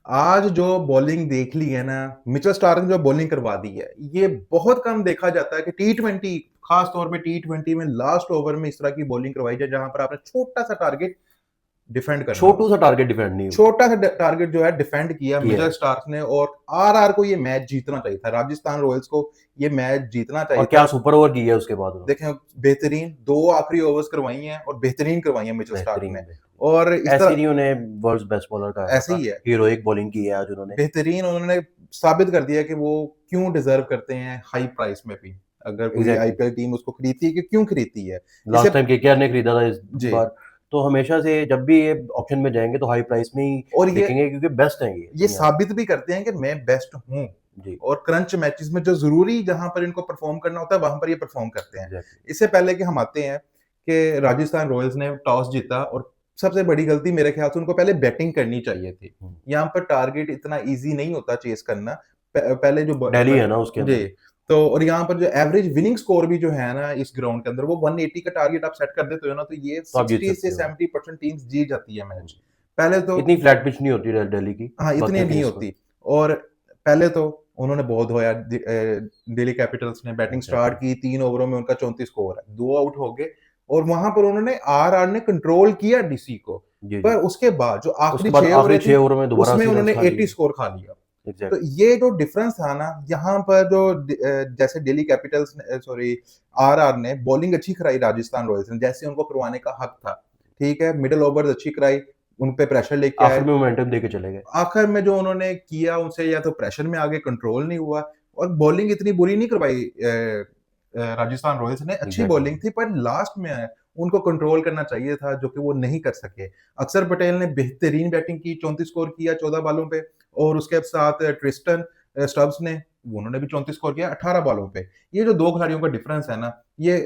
आज जो बॉलिंग देख ली है ना, मिचेल स्टार्क ने जो बॉलिंग करवा दी है, ये बहुत कम देखा जाता है कि टी20 खास तौर पे टी20 में लास्ट ओवर में इस तरह की बॉलिंग करवाई जाए जहां पर आपने छोटा सा टारगेट डिफेंड करना हो। छोटू सा टारगेट डिफेंड नहीं छोटा सा टारगेट जो है डिफेंड किया किया मिचेल है। स्टार्क ने, और आरआर को ये मैच जीतना चाहिए था, राजस्थान रॉयल्स को ये मैच जीतना चाहिए और था। क्या सुपर ओवर की है उसके बाद उन्होंने। देखें, बेहतरीन दो आखिरी ओवर्स करवाई हैं और बेहतरीन करवाई हैं मिचेल स्टार्क बेहतरीन ने। बेहतरीन। और इस ऐसे तरह नहीं उन्हें वर्ल्ड बेस्ट बॉलर कहा ऐसे जाता। ही है, हीरोइक बॉलिंग की है आज उन्होंने। बेहतरीन उन्होंने साबित कर दिया कि वो क्यों डिजर्व करते हैं हाई प्राइस में भी। अगर कोई एग्जैक्टली। आईपीएल टीम उसको खरीदती है कि क्यों खरीदती है इसे। लास्ट टाइम केकेआर ने खरीदा था इस जी। बार। तो हमेशा से जब भी ये ऑप्शन में जाएंगे तो हाई प्राइस में ही और बिकेंगे क्योंकि बेस्ट हैं ये ये दुनिया में। साबित भी करते हैं कि मैं बेस्ट हूं। जी। और क्रंच मैचेस में जो जरूरी जहां पर इनको परफॉर्म करना होता है वहां पर ये परफॉर्म करते हैं। एग्जैक्टली। इससे पहले कि हम आते हैं कि राजस्थान रॉयल्स ने टॉस जीता, और सबसे बड़ी गलती मेरे ख्याल से उनको पहले बैटिंग करनी चाहिए थी। यहाँ पर टारगेट इतना इजी नहीं होता चेस करना। पहले जो दिल्ली है ना उसके जी। अंदर। तो और यहाँ पर जो एवरेज विनिंग स्कोर भी जो है ना इस ग्राउंड के अंदर वो 180 का टारगेट आप सेट कर देते हो ना, तो ये तो आप जीत 60 से सकते हो। 70% टीम्स जीत जाती है मैच। पहले तो इतनी फ्लैट पिच नहीं होती दिल्ली की। हाँ, इतनी बाकी नहीं फिनिश में। होती। और पहले तो उन्होंने बहुत धोया, दिल्ली कैपिटल्स ने बैटिंग स्टार्ट एग्जैक्टली। की, 3 ओवरों में उनका 34 स्कोर है, 2 आउट हो गए। और वहां पर उन्होंने आरआर ने कंट्रोल किया डीसी को। जी जी। पर उसके बाद जो उसके आखिरी बाद 6 आखिरी ओवरें थी 6 ओवर में दोबारा उसमें 80 रन उन्होंने खा 80 लिए। स्कोर खा लिया। तो एग्जैक्टली। ये जो डिफरेंस था ना, यहाँ पर जो जैसे दिल्ली कैपिटल्स ने, सॉरी, आरआर ने बॉलिंग अच्छी कराई राजस्थान रॉयल्स ने, जैसे उनको करवाने का हक था। ठीक है, मिडिल ओवर्स अच्छी कराई, उन पे प्रेशर लेके आखिर आए। में मोमेंटम दे के चले गए। आखिर में जो उन्होंने किया उनसे या तो प्रेशर में आगे कंट्रोल नहीं हुआ, और बॉलिंग इतनी बुरी नहीं करवाई राजस्थान रॉयल्स ने, अच्छी एग्जैक्टली। बॉलिंग थी, पर लास्ट में उनको कंट्रोल करना चाहिए था जो कि वो नहीं कर सके। अक्षर पटेल ने बेहतरीन बैटिंग की, 34 स्कोर किया 14 बॉलों पे। और उसके साथ ट्रिस्टन स्टब्स ने, उन्होंने भी 34 स्कोर किया 18 बॉलों पे। ये जो दो खिलाड़ियों का डिफरेंस है ना, ये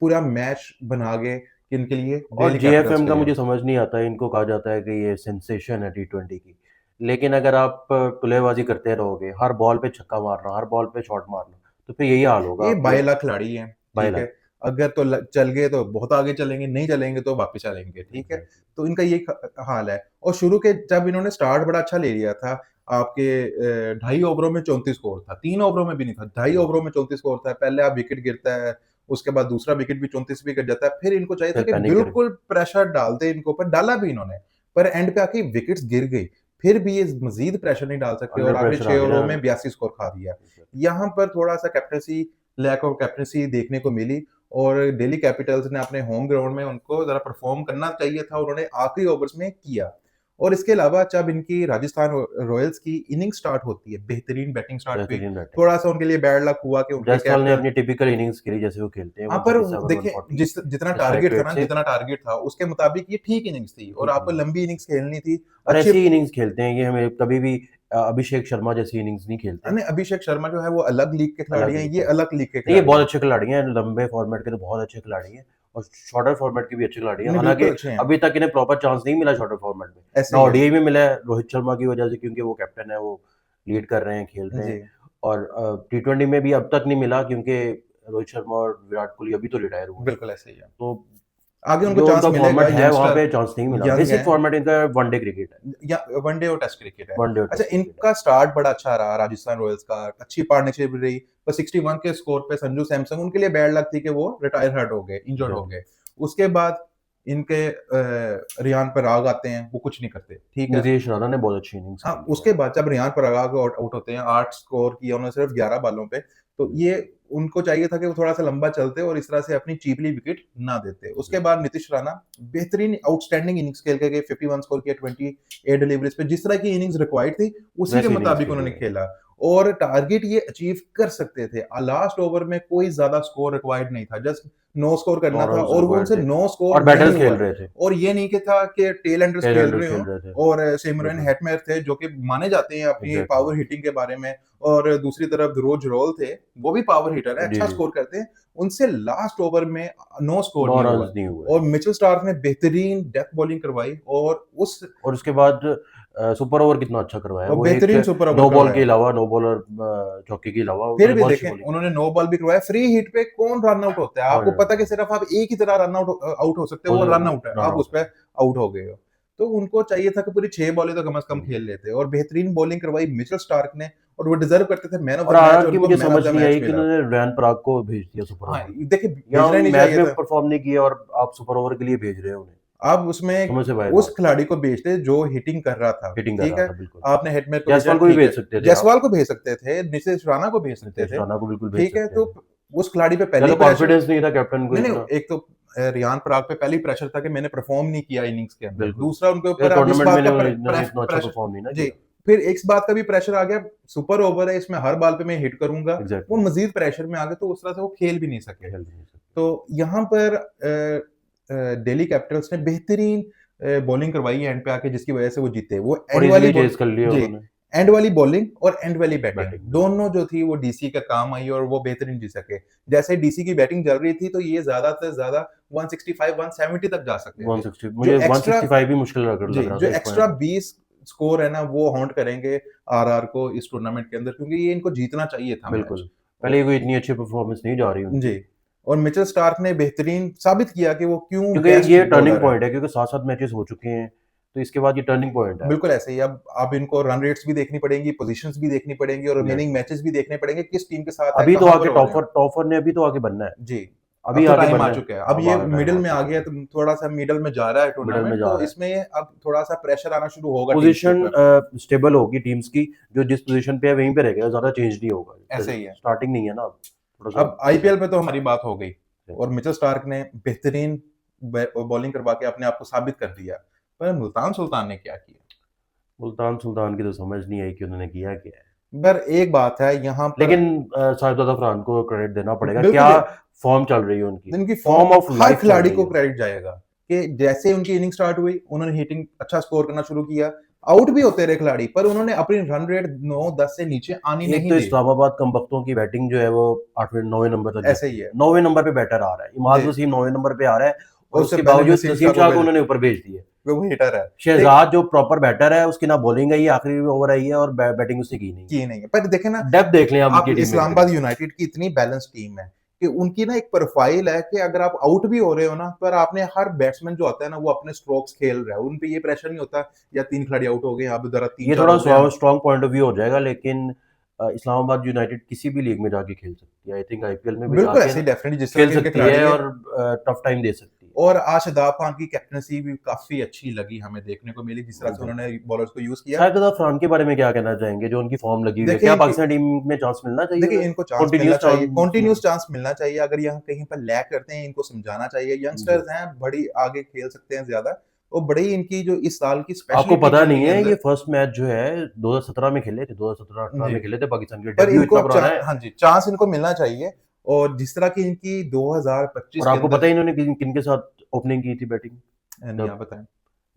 पूरा मैच बना गए किनके लिए, और दिल्ली कैपिटल्स जेएफएम के का लिए। मुझे समझ नहीं आता है। इनको कहा जाता है कि ये सेंसेशन है टी20 की। लेकिन अगर आप पुल्लेबाजी करते रहोगे, हर बॉल पे छक्का मारना, हर बॉल पे शॉट मारना, तो फिर यही हाल होगा ये आपके। 22 लाख खिलाड़ी हैं, बाई ठीक है? लाख। अगर तो चल गए तो बहुत आगे चलेंगे, नहीं चलेंगे तो वापस आएंगे, ठीक है? एग्जैक्टली। तो इनका ये हाल है। और शुरू के जब इन्होंने स्टार्ट बड़ा अच्छा ले लिया था, आपके 2.5 ओवरों में 34 स्कोर था, 3 ओवरों में भी नहीं था, 2.5 ओवरों में 34 स्कोर था। पहले आप विकेट गिरता है, उसके बाद दूसरा विकेट भी 34 भी गिर जाता है। फिर इनको चाहिए था फिर कि पैनिक कर। बिल्कुल प्रेशर डाल दे इनको, पर डाला भी इन्होंने। पर एंड पे आके विकेट्स गिर गई, फिर भी ये मजीद प्रेशर नहीं डाल सकते, अंडर और आखिरी प्रेशर आ 6 गया ओवरों ना। में 82 स्कोर खा दिया। यहाँ पर थोड़ा सा कैप्टनसी, लैक ऑफ कैप्टनसी देखने को मिली। और दिल्ली कैपिटल्स ने अपने होम ग्राउंड में उनको जरा परफॉर्म करना चाहिए था, उन्होंने आखिरी ओवर्स में किया। और इसके अलावा जब इनकी राजस्थान रॉयल्स की इनिंग स्टार्ट होती है, बेहतरीन बैटिंग स्टार्ट हुई। बेहतरीन बैटिंग। थोड़ा सा उनके लिए बैड लक हुआ कि उनके जायसवाल ने कैप्टन, अपनी टिपिकल इनिंग्स खेली जैसे वो खेलते हैं हाँ, पर 137 देखिए 140 जितना स्ट्राइक टारगेट था रेट ना, से। जितना टारगेट था उसके मुताबिक ये ठीक इनिंग्स थी, और ठीक आपको नहीं। लंबी इनिंग्स खेलनी थी। और अच्छी। ऐसी इनिंग्स खेलते हैं ये हमें कभी भी अभिषेक शर्मा जैसी इनिंग्स नहीं खेलते। नहीं, अभिषेक शर्मा जो है वो अलग लीग के खिलाड़ी अलग हैं, लीग ये का। अलग लीग के नहीं, ये खिलाड़ी बहुत हैं। अच्छे खिलाड़ी हैं। लंबे फॉर्मेट के तो बहुत अच्छे खिलाड़ी हैं। और शॉर्टर फॉर्मेट के भी अच्छे खिलाड़ी हैं। नहीं, हालांकि बिल्कुल अच्छे हैं। अभी तक इन्हें प्रॉपर चांस नहीं मिला शॉर्टर फॉर्मेट में। ऐसे ना ही है। ओडीआई में मिला है रोहित शर्मा की वजह से, क्योंकि वो कैप्टन है, वो लीड कर रहे हैं, खेल रहे जी। हैं। और टी20 में भी अब तक नहीं मिला, क्योंकि रोहित शर्मा और विराट कोहली अभी तो रिटायर हुए हैं। बिल्कुल ऐसे ही है। तो आगे उनको जो चांस उनका मिलेगा, फॉर्मेट है वहाँ यंगस्टर, पे चांस नहीं मिला। यंग बेसिक है, फॉर्मेट इनका वनडे क्रिकेट है। या वनडे और टेस्ट क्रिकेट है। वनडे और अच्छा, टेस्ट क्रिकेट है। इनका स्टार्ट बड़ा अच्छा रहा राजस्थान रॉयल्स का, अच्छी पार्टनरशिप रही। पर 61 के स्कोर पे संजू सैमसन, उनके लिए बैड लक थी कि वो रिटायर हर्ट हो गए, इंजर्ड हो एग्जैक्टली। गए। उसके बाद इनके रियान पराग आते हैं, वो कुछ नहीं करते, ठीक है। नितेश राणा ने बहुत अच्छी इनिंग्स हाँ, खेली है। उसके बाद जब रियान पराग आउट होते हैं, 8 स्कोर किया उन्होंने सिर्फ 11 बालों पे। तो ये उनको चाहिए था कि वो थोड़ा सा लंबा चलते और इस तरह से अपनी चीपली विकेट ना देते। उसके बाद नीतीश राणा बेहतरीन आउटस्टैंडिंग इनिंग्स खेल के गए, 51 स्कोर किया 28 डिलीवरीज पे, जिस तरह की इनिंग्स रिक्वायर्ड थी उसी के वैसी इनिंग्स मुताबिक खेली उन्होंने है। खेला। और टारगेट ये अचीव कर सकते थे, लास्ट ओवर में कोई ज्यादा स्कोर रिक्वायर्ड नहीं था, जस्ट 9 स्कोर करना 9 था, रन और वो रिक्वायर्ड उनसे थे। 9 स्कोर और नहीं बैटर्स खेल हुआ। रहे थे। और ये नहीं कि था कि टेल एंडर्स टेल खेल एंडर्स रहे हो। खेल रहे थे। और सिमरन बिल्कुल। हेटमेयर थे जो कि माने जाते हैं अपनी एग्जैक्टली। पावर हिटिंग के बारे में। और दूसरी तरफ ध्रुव जुरैल थे, वो भी पावर हिटर है, जी अच्छा जी। स्कोर करते हैं। उनसे लास्ट ओवर में 9 स्कोर 9 नहीं रन हुआ। नहीं हुए। और मिचेल स्टार्क ने बेहतरीन डेथ बॉलिंग करवाई, और उसके बाद सुपर ओवर कितना अच्छा करवाया और वो। एक बेहतरीन सुपर ओवर नो बॉल के करवाया। अलावा, नो बॉलर चौके के अलावा फिर उन्होंने भी बहुत अच्छी देखें, बॉलिंग उन्होंने नो बॉल भी करवाया। फ्री हिट पे कौन रन आउट होता है? आपको पता है कि की। सिर्फ आप एक ही तरह रन आउट आउट हो सकते हो, वो रन आउट है, आप उस पर आउट हो गए हो। तो उनको चाहिए था कि पूरी 6 बॉलें तो कम से कम खेल लेते और बेहतरीन बॉलिंग करवाई मिचेल स्टार्क ने और वो डिजर्व करते थे मैन ऑफ और द मैच आर और की उनको मुझे मैन ऑफ समझ द नहीं मैच आई कि मिला। उन्होंने रैन पराग को भेज दिया सुपर हाँ, ओवर। देखिए यहाँ भेजना ही नहीं मैच चाहिए में था। परफॉर्म नहीं किया और आप सुपर ओवर के लिए भेज रहे हो उन्हें, आप उसमें समझ से बाहर उस बात है। खिलाड़ी को भेजते जो हिटिंग कर रहा था, हिटिंग कर ठीक रहा है? था बिल्कुल। आपने हेटमेयर को भेजा, जायसवाल को भी ठीक है। भेज सकते थे आप, जायसवाल को भेज सकते थे, नीतीश राणा को भेज सकते नीतीश थे, राणा को बिल्कुल भेज ठीक है? सकते थे। तो उस खिलाड़ी पे पहले चलो ही प्रेशर कॉन्फिडेंस नहीं था कैप्टन को नहीं, नहीं, इतना, एक तो रियान पराग पे पहले ही प्रेशर था कि मैंने परफॉर्म नहीं किया इनिंग्स के अंदर। बिल्कुल। दूसरा उनके फिर ऊपर अब इस टूर्नामेंट में बात का इन्होंने इतना अच्छा प्रेशर परफॉर्म नहीं ना जी, किया। फिर इस बात का भी प्रेशर आ गया, सुपर ओवर है, इसमें हर बॉल पे मैं हिट करूँगा। वो एग्जैक्टली, मज़ीद प्रेशर में आ गए, तो उस तरह से वो खेल भी नहीं सके। खेल भी नहीं सकते। तो यहाँ पर दिल्ली कैपिटल्स ने बेहतरीन बॉलिंग करवाई एंड पे आके जिसकी वजह से वो जीते। वो और एंड वाली इजीली बॉल चेज कर लिया जी, उन्होंने एंड वाली बॉलिंग और एंड वाली बैटिंग बैटिंग। दोनों जो थी वो डीसी का काम आई और वो बेहतरीन जीत सके। जैसे डीसी की बैटिंग चल रही थी तो ये ज़्यादा से ज़्यादा 165 170 तक जा सकते थे। 160 जो मुझे एक्स्ट्रा 165 भी मुश्किल जी, लग रहा जो था इस एक्स्ट्रा पॉइंट पे। 20 स्कोर है ना वो हॉन्ट करेंगे आरआर को इस टूर्नामेंट के अंदर क्योंकि ये इनको जीतना चाहिए था बिल्कुल, मैच। पहले कोई इतनी अच्छी परफॉर्मेंस नहीं जा रही उनकी। जी, और मिचेल स्टार्क ने बेहतरीन साबित किया कि वो क्यों क्योंकि बेस्ट ये टर्निंग बॉलर है। पॉइंट है, क्योंकि 7-7 मैचेस हो चुके हैं, तो इसके बाद ये टर्निंग पॉइंट है। बिल्कुल ऐसे ही अब इनको रन रेट्स भी देखनी पड़ेंगी, पोजीशंस भी देखनी पड़ेंगी और रिमेनिंग एग्जैक्टली। मैचेस भी देखने पड़ेंगे किस टीम के साथ है, अभी तो कहाँ पर आगे हो रहे हैं। टॉपर ने अभी तो आगे बनना है, जी, अब अभी तो आगे टाइम आ बनना है। चुका है। अब अब ये आगे टाइम मिडल आ में आ चुका गया है, तो थोड़ा-सा मिडल में जा रहा है मिडल में टूर्नामेंट जा तो रहा है। इसमें अब थोड़ा-सा प्रेशर आना शुरू होगा टीम्स के पोजीशन ऊपर। स्टेबल होगी टीम्स की, जो जिस पोजीशन पे है वहीं पे रहेगा, ज़्यादा चेंज नहीं होगा। ऐसे ही है। स्टार्टिंग नहीं है ना अब, थोड़ा-सा अब आईपीएल पे तो हमारी बात हो गई और मिचेल स्टार्क ने बेहतरीन बॉलिंग करवा के अपने आप को साबित कर दिया। पर मुल्तान सुल्तान ने क्या किया? मुल्तान सुल्तान की तो समझ नहीं आई कि उन्होंने किया क्या है। पर एक बात है यहाँ पर लेकिन शाहजादा फरहान को क्रेडिट देना पड़ेगा, बिल्कुल क्या फॉर्म चल रही है उनकी, इनकी फॉर्म ऑफ हर लाइफ चल खिलाड़ी रही को है। क्रेडिट जाएगा कि जैसे उनकी इनिंग स्टार्ट हुई उन्होंने हिटिंग अच्छा स्कोर करना शुरू किया आउट भी होते रहे खिलाड़ी पर उन्होंने अपनी रन रेट 9-10 से नीचे आनी एक नहीं तो दी। इस्लामाबाद कमबख्तों की बैटिंग जो है वो 8वें 9वें नंबर तक ऐसे गिरती ही है, है 9वें नंबर पे बैटर आ रहा है, इमाद जी वसीम 9वें नंबर पे आ रहा है और और उससे उसके पहले बावजूद नसीम नसीम शाह को शाह को भेज उन्होंने ऊपर भेज दिए। वो हिटर है ठीक शहजाद जो प्रॉपर बैटर है, उसकी ना बॉलिंग आई है, आखिरी ओवर आई है और बैटिंग उसने की नहीं की नहीं है पर देखे ना डेप्थ देख लें आप आप उनकी टीम में इस्लामाबाद कितनी। यूनाइटेड की इतनी बैलेंस टीम है कि उनकी ना एक प्रोफाइल है कि अगर आप आउट भी हो रहे हो ना पर आपने हर बैट्समैन जो आता है ना वो अपने स्ट्रोक्स खेल रहा है उन पे ये प्रेशर नहीं होता या 3 खिलाड़ी आउट हो गए यहाँ पे जरा ये 3-4 थोड़ा हो गए हम स्ट्रॉन्ग पॉइंट ऑफ व्यू हो जाएगा, लेकिन इस्लामाबाद यूनाइटेड किसी भी लीग में जाके खेल सकती है। आई थिंक आईपीएल में भी बिल्कुल जाके ऐसे ना ही डेफिनेटली जिस तरह खेल के इनके सकती खिलाड़ी है है और टफ टाइम दे सकती है। और आज शादाब खान की कैप्टनसी भी काफी अच्छी लगी हमें देखने को मिली जिस तरह से एग्जैक्टली। उन्होंने बॉलर्स को यूज किया। शाहिद अफरान के बारे में क्या कहना चाहेंगे, जो उनकी फॉर्म लगी हुई है, देखिए क्या इनकी पाकिस्तान टीम में चांस मिलना चाहिए देखिए उन्हें, इनको चांस मिलना कंटिन्यूस चाहिए चांस? कॉन्टिन्यूस चांस मिलना चाहिए अगर यहाँ कहीं पर लैग करते हैं इनको समझाना चाहिए जी, यंगस्टर्स हैं बड़ी आगे खेल सकते हैं ज्यादा और बड़ी इनकी जो इस साल की आपको स्पेशलिटी पता टीम नहीं के है, ये अंदर फर्स्ट मैच जो है 2017 में खेले थे, 2017-18 जी में खेले थे पाकिस्तान के, पर डेब्यू इनको इतना अब पुराना है। हाँ जी चांस इनको मिलना चाहिए और जिस तरह की इनकी 2025 और के आपको पता अंदर है इन्होंने किन के साथ ओपनिंग की थी बैटिंग, नहीं आप जब बताएं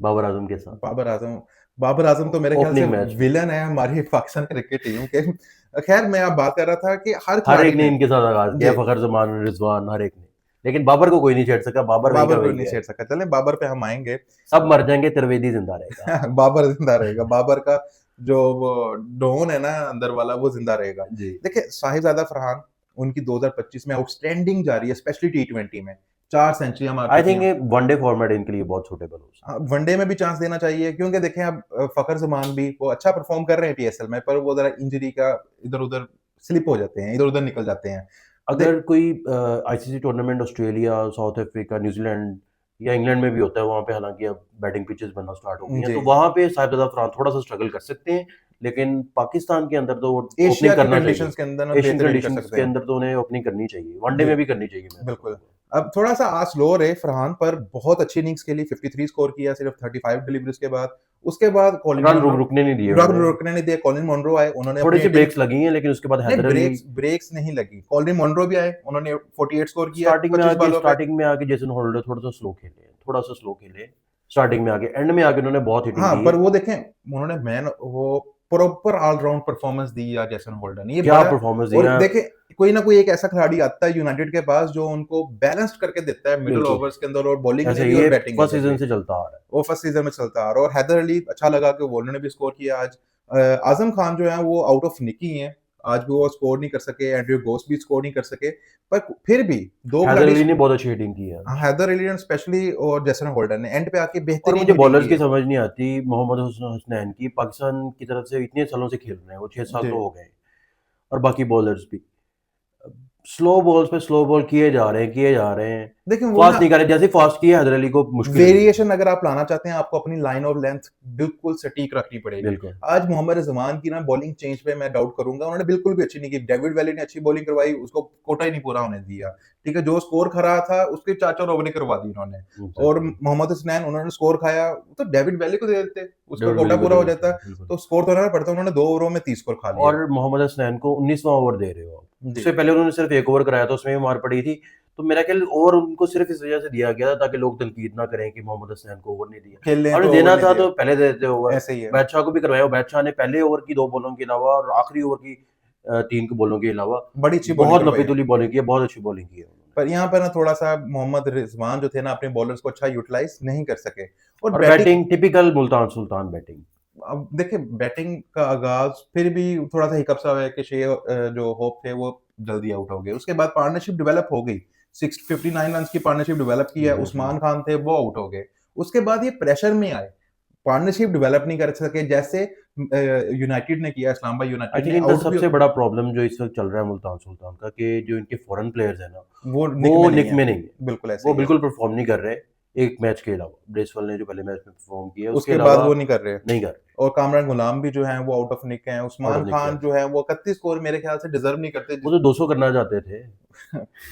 बाबर आजम के साथ बाबर आजम बाबर आजम तो मेरे ख्याल से ओपनिंग मैच में विलन है हमारी पाकिस्तान क्रिकेट टीम के खैर मैं आप बात कर रहा था कि हर हर एक खिलाड़ी ने ने इनके साथ आगाज किया, जी फखर जमान, रिजवान, हर एक ने, लेकिन बाबर को कोई नहीं छेड़ सका, बाबर वहीं का बाबर को वहीं नहीं है। छेड़ सका चलें बाबर पे हम आएंगे सब मर जाएंगे, त्रिवेदी जिंदा रहेगा। बाबर जिंदा रहेगा बाबर का जो वो डोन है ना अंदर वाला वो जिंदा रहेगा। जी, देखिए साहिबजादा फरहान उनकी 2025 में आउटस्टैंडिंग जा रही है स्पेशली टी20 में 4 सेंचुरियां मार आई चुकी थिंक हैं। ये वनडे फॉर्मेट इनके लिए बहुत सूटेबल हो सकता वनडे में भी चांस देना चाहिए क्योंकि देखें अब फखर जमान भी वो अच्छा परफॉर्म कर रहे हैं पीएसएल में पर वो जरा इंजरी का इधर उधर स्लिप हो जाते हैं इधर उधर निकल जाते हैं। है। अगर कोई ICC tournament Australia, south Africa, New Zealand या इंग्लैंड में भी होता है, वहाँ पे हालांकि अब बैटिंग पिचेस बनना स्टार्ट हो गई हैं, जी तो वहाँ पे साहिबजादा फरहान थोड़ा सा स्ट्रगल कर सकते हैं, लेकिन पाकिस्तान के अंदर तो एशिया ओपनिंग की करना कंडीशंस चाहिए। के अंदर ना एशियन बेहतरीन कर कंडीशंस सकते के हैं। अंदर तो उन्हें ओपनिंग करनी चाहिए, वनडे जी में भी करनी चाहिए मैं तो बिल्कुल। बोलूँगा। अब थोड़ा-सा आँच लो रहे फरहान पर बहुत अच्छी इनिंग्स खेली 53 स्कोर किया सिर्फ 35 डिलीवरीज के बाद। उसके बाद कॉलिन रन मुनरो रुकने नहीं दिए रन उन्होंने, रुकने नहीं दिया कॉलिन मुनरो आए उन्होंने थोड़ी अपनी सी हिटिंग ब्रेक्स लगी हैं, लेकिन उसके बाद नहीं हैदर अली ब्रेक्स नहीं लगी। कॉलिन मुनरो भी आए उन्होंने 48 स्कोर किया 25 बॉलों पे। स्टार्टिंग में आके जेसन होल्डर थोड़ा सा स्लो खेले स्टार्टिंग में आके, एंड में आके उन्होंने बहुत हिटिंग हाँ, दी पर है। वो देखें उन्होंने वो प्रॉपर ऑलराउंडर परफॉर्मेंस दी या जैसन होल्डर ने ये क्या बड़ा परफॉर्मेंस और दिया, देखें कोई ना कोई एक ऐसा खिलाड़ी आता है यूनाइटेड के पास जो उनको बैलेंस्ड करके देता है मिडल बिल्कुल ओवर्स के अंदर और बॉलिंग में ऐसे भी और ये बैटिंग के फर्स्ट अंदर सीजन भी। से चलता आ रहा है। वो फर्स्ट सीजन में चलता आ रहा है और हैदर अली अच्छा लगा कि वो उन्होंने भी स्कोर किया आज। आजम खान जो है वो आउट ऑफ निकी हैं आज भी वो स्कोर नहीं कर सके, एंड्रयू गोस भी स्कोर नहीं कर सके, पर फिर भी दो हैदर खिलाड़ी, अली ने बहुत अच्छी हिटिंग की है। हैदर अली ने स्पेशली और जेसन होल्डर ने एंड पे आके और बेहतरीन मुझे हिटिंग बॉलर्स की की है। समझ नहीं आती, मोहम्मद हसनैन की पाकिस्तान की तरफ से इतने सालों से खेल रहे हैं, वो 6 साल जी। तो हो गए हैं, और बाकी बॉलर्स भी स्लो बॉल्स पे स्लो बॉल किए जा रहे हैं, देखिए वो फास्ट ना नहीं कर रहे, जैसे फास्ट किया हैदर अली को मुश्किल हुई है। वेरिएशन अगर आप लाना चाहते हैं, आपको अपनी लाइन ऑफ लेंथ बिल्कुल सटीक रखनी पड़ेगी। बिल्कुल। आज मोहम्मद रिजवान की ना बॉलिंग चेंज पे मैं डाउट करूंगा, उन्होंने बिल्कुल भी अच्छी नहीं की। डेविड वैली ने अच्छी बॉलिंग करवाई, उसको कोटा ही नहीं पूरा होने दिया। ठीक है, जो स्कोर खरा था उसके 4-4 ओवर करवा दी उन्होंने। और एग्जैक्टली। मोहम्मद हसनैन, उन्होंने स्कोर खाया तो डेविड वैली को दे देते, उसका डेविड कोटा विली को पूरा दे हो देते जाता, हैं, बिल्कुल। तो स्कोर तो ना पड़ता। उन्होंने 2 ओवरों में 30 स्कोर खा लिया। और मोहम्मद हसनैन को 19वां ओवर दे रहे हो आप। जी। उससे पहले उन्होंने सिर्फ 1 ओवर कराया था, उसमें भी मार पड़ी थी। तो मेरा ख्याल ओवर उनको सिर्फ इस वजह से दिया गया था ताकि लोग तनकीद ना करें कि मोहम्मद हसनैन को ओवर नहीं दिया। खेल लें और तो ओवर देना नहीं था दिया, तो पहले दे देते ओवर। ऐसे ही है। बादशाह को भी करवाया, बादशाह ने पहले ओवर की 2 बॉलों के अलावा और आखिरी ओवर की 3 बॉलों के अलावा बड़ी अच्छी बॉलिंग बहुत करवाई है। लपी-तुली बॉलिंग की है, बहुत अच्छी बॉलिंग की है उन्होंने। पर यहाँ पर ना थोड़ा-सा मोहम्मद रिजवान जो थे ना, अपने बॉलर्स को अच्छा यूटिलाइज़ नहीं कर सके। और और batting, batting typical Multan Sultan batting. अब देखिए बैटिंग का आगाज़ फिर भी थोड़ा-सा हिकअप्स हुआ है कि जो होप थे वो जल्दी आउट हो गए। उसके बाद पार्टनरशिप डेवलप हो गई। 59 रन्स की पार्टनरशिप डेवलप की है, एग्ज़ैक्टली। उस्मान खान थे वो आउट हो गए। उसके बाद ये प्रेशर में आए, पार्टनरशिप डेवलप नहीं कर सके, जैसे यूनाइटेड ने किया, इस्लामाबाद आई यूनाइटेड थिंक ने इनका आउट भी, सबसे बड़ा प्रॉब्लम जो इस वक़्त चल रहा है मुल्तान सुल्तान का, कि जो इनके फॉरेन प्लेयर्स हैं ना, वो निक वो में नहीं निक है। में नहीं है। बिल्कुल ऐसे वो ही है। बिल्कुल परफ़ॉर्म नहीं कर रहे, एक मैच के अलावा। ब्रेसवेल ने जो पहले मैच में परफ़ॉर्म किया, उसके उसके बाद अलावा वो नहीं कर रहे। नहीं कर रहे, और कामरान गुलाम भी जो हैं वो आउट ऑफ निक हैं। आउट उस्मान ऑफ निक खान है। जो है वो 31 स्कोर मेरे ख्याल से डिज़र्व नहीं करते, वो तो 200 करना चाहते थे,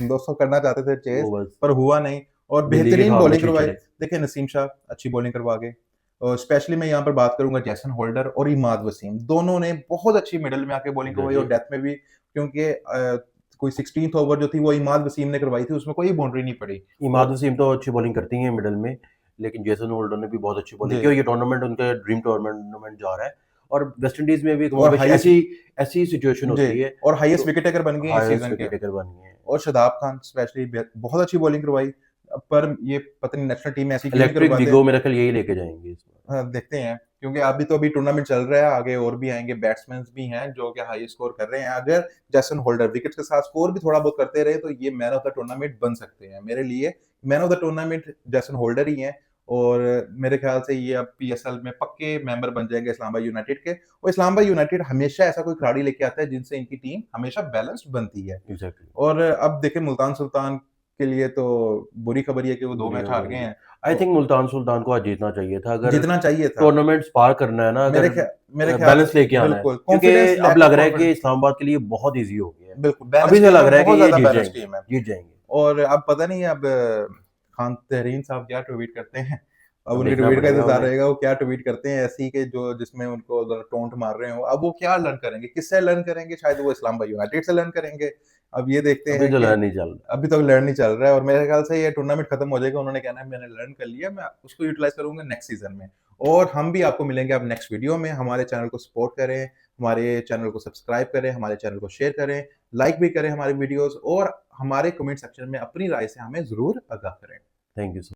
200 करना चाहते थे चेज़, वो बस पर हुआ नहीं। और बिल्ली के बेहतरीन ख्वाब में बॉलिंग करवाई। चीचड़े। देखिए नसीम शाह अच्छी बॉलिंग करवा गए, और स्पेशली मैं यहाँ पर बात करूँगा जेसन होल्डर और इमाद वसीम, दोनों ने बहुत अच्छी मिडल में आके बॉलिंग करवाई और एग्ज़ैक्टली। डेथ में भी, क्योंकि कोई 16th ओवर जो थी वो इमाद वसीम ने करवाई थी, उसमें कोई बाउंड्री नहीं पड़ी। इमाद और वसीम तो अच्छी बॉलिंग करती हैं मिडल में, लेकिन जेसन होल्डर ने भी बहुत अच्छी बॉलिंग जी, की, और ये टूर्नामेंट उनका ड्रीम टूर्नामेंट जा रहा है। और वेस्ट इंडीज़ में भी और कमोबेश हाईएस्ट, ऐसी ऐसी सिचुएशन जी, होती है, और हाईएस्ट तो विकेट टेकर बन गए हैं इस हाईएस्ट सीज़न के। विकेट टेकर बन गए हैं। और शादाब खान स्पेशली बहुत अच्छी बॉलिंग करवाई। पर ये पता नहीं नेशनल टीम में ऐसी क्यों नहीं इलेक्ट्रिक करवाते। दिगो मेरा ख्याल यही लेके जाएँगे इस बार। हाँ, देखते हैं, क्योंकि अभी तो अभी टूर्नामेंट चल रहा है, आगे और भी आएँगे, बैट्समैन भी हैं जो कि हाई स्कोर कर रहे हैं। अगर जेसन होल्डर विकेट्स के साथ स्कोर भी थोड़ा बहुत करते रहे, तो ये मैन ऑफ द टूर्नामेंट बन सकते हैं। मेरे लिए man of the tournament Jason Holder ही हैं, और मेरे ख्याल से ये अब पीएसएल में पक्के मेंबर बन जाएँगे इस्लामाबाद यूनाइटेड के। और इस्लामाबाद यूनाइटेड हमेशा ऐसा कोई खिलाड़ी लेके आता है जिनसे इनकी टीम हमेशा बैलेंस्ड बनती है। एग्ज़ैक्टली। और अब देखिए मुल्तान सुल्तान के लिए तो बुरी खबर ये है कि वो 2 बुरी मैच हार खबर गए है। हैं। आई औ थिंक मुल्तान सुल्तान को आज जीतना चाहिए था, अगर जीतना चाहिए था। टूर्नामेंट्स पार करना है ना, मेरे अगर ख्या मेरे ख्याल बैलेंस से लेके आना है, बिल्कुल, क्योंकि कॉन्फिडेंस, अब लैक लग ऑफ रहा है कि कॉन्फिडेंस, इस्लामाबाद के लिए बहुत ईज़ी हो गया है। बिल्कुल अभी बैलेंस से टीम लग है, रहा है कि बहुत ये ज़्यादा जीत बैलेंस जाएँगे, टीम है। जीत जाएँगे। और अब पता नहीं अब खान तहरीन साहब क्या ट्वीट करते हैं। अब अब उनके देखना ट्वीट का पड़ेगा इंतज़ार उन्हें। रहेगा, वो क्या ट्वीट करते हैं ऐसी कि जो जिसमें उनको ज़रा टोंट मार रहे हों। अब वो क्या लर्न करेंगे? किससे लर्न करेंगे? शायद वो इस्लामाबाद यूनाइटेड से लर्न करेंगे। अब ये देखते अभी हैं तो कि लर्न नहीं चल रहा। अभी तक लर्न नहीं चल रहा है, और मेरे ख्याल से ये टूर्नामेंट खत्म हो जाएगा। उन्होंने कहना है मैंने लर्न कर लिया, मैं उसको यूटिलाइज़ करूँगा नेक्स्ट सीज़न में। और हम भी आपको मिलेंगे अब नेक्स्ट वीडियो में। हमारे चैनल को सपोर्ट करें, हमारे चैनल को सब्सक्राइब करें, हमारे चैनल को शेयर करें, लाइक भी करें हमारे वीडियोज़, और हमारे कमेंट सेक्शन में अपनी राय से हमें ज़रूर आगाह करें। Thank you so